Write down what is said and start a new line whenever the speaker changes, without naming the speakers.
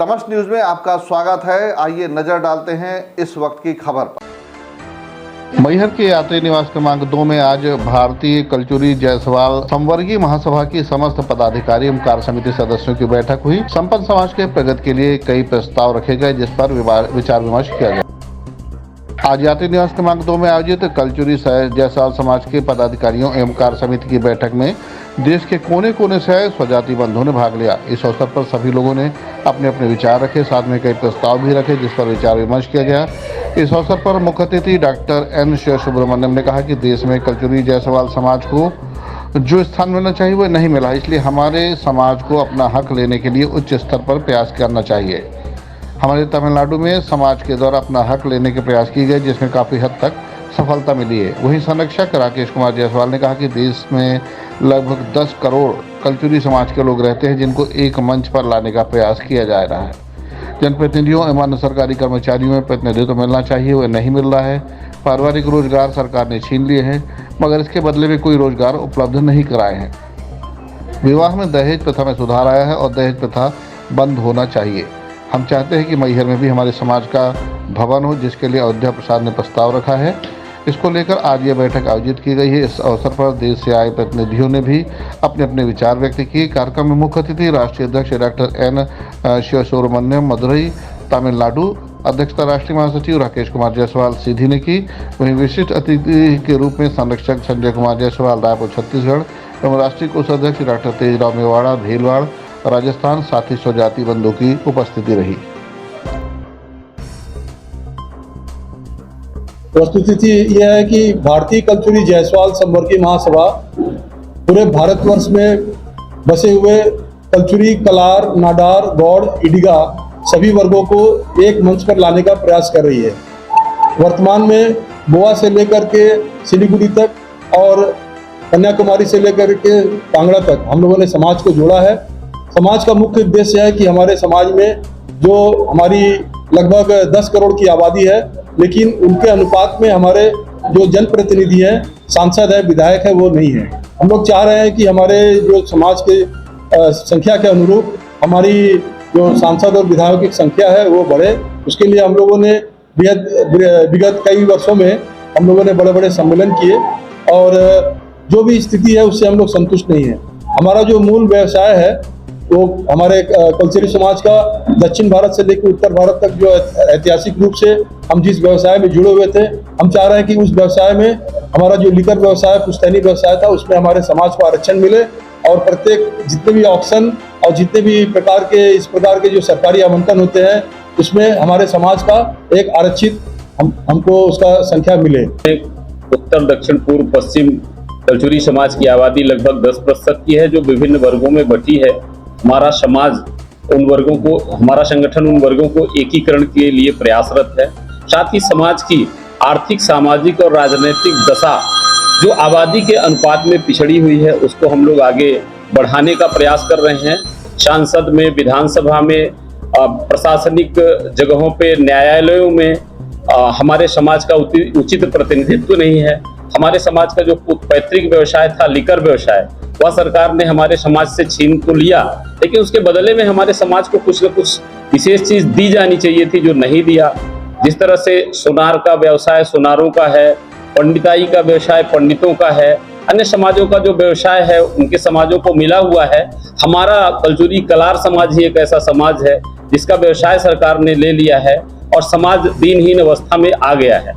समस्त न्यूज में आपका स्वागत है। आइए नजर डालते हैं इस वक्त की खबर पर। मैहर के यात्री निवास क्रमांक 2 में आज भारतीय कल्चुरी जायसवाल संवर्गीय महासभा की समस्त पदाधिकारी एवं कार्य समिति सदस्यों की बैठक हुई। संपन्न समाज के प्रगति के लिए कई प्रस्ताव रखे गए, जिस पर विचार विमर्श किया गया। आज यात्री निवास क्रमांक 2 में आयोजित कल्चुरी जायसवाल समाज के पदाधिकारियों एवं कार्य समिति की बैठक में देश के कोने कोने से आए स्वजाति बंधुओं ने भाग लिया। इस अवसर पर सभी लोगों ने अपने अपने विचार रखे, साथ में कई प्रस्ताव भी रखे, जिस पर विचार विमर्श किया गया। इस अवसर पर मुख्य अतिथि डॉक्टर एन शिवसुब्रमण्यम ने कहा कि देश में कल्चुरी जायसवाल समाज को जो स्थान मिलना चाहिए वह नहीं मिला, इसलिए हमारे समाज को अपना हक लेने के लिए उच्च स्तर पर प्रयास करना चाहिए। हमारे तमिलनाडु में समाज के द्वारा अपना हक लेने के प्रयास किए गए, जिसमें काफ़ी हद तक सफलता मिली है। वहीं संरक्षक राकेश कुमार जायसवाल ने कहा कि देश में लगभग 10 करोड़ कल्चुरी समाज के लोग रहते हैं, जिनको एक मंच पर लाने का प्रयास किया जा रहा है। जनप्रतिनिधियों एवं अन्य सरकारी कर्मचारियों में प्रतिनिधित्व मिलना चाहिए, वह नहीं मिल रहा है। पारिवारिक रोजगार सरकार ने छीन लिए हैं, मगर इसके बदले में कोई रोजगार उपलब्ध नहीं कराए हैं। विवाह में दहेज प्रथा में सुधार आया है और दहेज प्रथा बंद होना चाहिए। हम चाहते हैं कि मैहर में भी हमारे समाज का भवन हो, जिसके लिए अयोध्या प्रसाद ने प्रस्ताव रखा है। इसको लेकर आज ये बैठक आयोजित की गई है। इस अवसर पर देश से आए प्रतिनिधियों ने भी अपने अपने विचार व्यक्त किए। कार्यक्रम में मुख्य अतिथि राष्ट्रीय अध्यक्ष डॉक्टर एन शिवसुब्रमण्यम मदुरई तमिलनाडु, अध्यक्षता राष्ट्रीय महासचिव राकेश कुमार जायसवाल सीधी ने की। वहीं विशिष्ट अतिथि के रूप में संरक्षक संजय कुमार जायसवाल रायपुर छत्तीसगढ़ एवं राष्ट्रीय कोषाध्यक्ष डॉक्टर तेजराव मेवाड़ा भीलवाड़ राजस्थान, साथ ही स्वजाति बंधुओं की उपस्थिति रही।
प्रस्तुति यह है कि भारतीय कल्चुरी जायसवाल संवर्गीय महासभा पूरे भारतवर्ष में बसे हुए कल्चुरी, कलार, नाडार, गौड़, इडिगा सभी वर्गों को एक मंच पर लाने का प्रयास कर रही है। वर्तमान में गोवा से लेकर के सिलीगुड़ी तक और कन्याकुमारी से लेकर के कांगड़ा तक हम लोगों ने समाज को जोड़ा है। समाज का मुख्य उद्देश्य है कि हमारे समाज में जो हमारी लगभग 10 करोड़ की आबादी है, लेकिन उनके अनुपात में हमारे जो जनप्रतिनिधि हैं, सांसद है, विधायक है, वो नहीं है। हम लोग चाह रहे हैं कि हमारे जो समाज के संख्या के अनुरूप हमारी जो सांसद और विधायकों की संख्या है वो बढ़े। उसके लिए हम लोगों ने विगत कई वर्षों में हम लोगों ने बड़े बड़े सम्मेलन किए और जो भी स्थिति है उससे हम लोग संतुष्ट नहीं है। हमारा जो मूल व्यवसाय है वो हमारे कल्चरी समाज का दक्षिण भारत से लेकर उत्तर भारत तक जो ऐतिहासिक रूप से हम जिस व्यवसाय में जुड़े हुए थे, हम चाह रहे हैं कि उस व्यवसाय में हमारा जो लिकर व्यवसाय, पुश्तैनी व्यवसाय था, उसमें हमारे समाज को आरक्षण मिले और प्रत्येक जितने भी ऑक्शन और जितने भी इस प्रकार के जो सरकारी आवंटन होते हैं उसमें हमारे समाज का एक आरक्षित हमको उसका संख्या मिले।
उत्तर, दक्षिण, पूर्व, पश्चिम कल्चुरी समाज की आबादी लगभग 10% की है, जो विभिन्न वर्गों में बटी है। हमारा समाज उन वर्गों को, हमारा संगठन उन वर्गों को एकीकरण के लिए प्रयासरत है। साथ ही समाज की आर्थिक, सामाजिक और राजनीतिक दशा जो आबादी के अनुपात में पिछड़ी हुई है, उसको हम लोग आगे बढ़ाने का प्रयास कर रहे हैं। सांसद में, विधानसभा में, प्रशासनिक जगहों पे, न्यायालयों में हमारे समाज का उचित प्रतिनिधित्व नहीं है। हमारे समाज का जो पैतृक व्यवसाय था, लिकर व्यवसाय, वह सरकार ने हमारे समाज से छीन तो लिया, लेकिन उसके बदले में हमारे समाज को कुछ न कुछ विशेष चीज दी जानी चाहिए थी, जो नहीं दिया। जिस तरह से सोनार का व्यवसाय सोनारों का है, पंडिताई का व्यवसाय पंडितों का है, अन्य समाजों का जो व्यवसाय है उनके समाजों को मिला हुआ है। हमारा कल्चुरी कलार समाज ही एक ऐसा समाज है जिसका व्यवसाय सरकार ने ले लिया है और समाज दिनहीन अवस्था में आ गया है।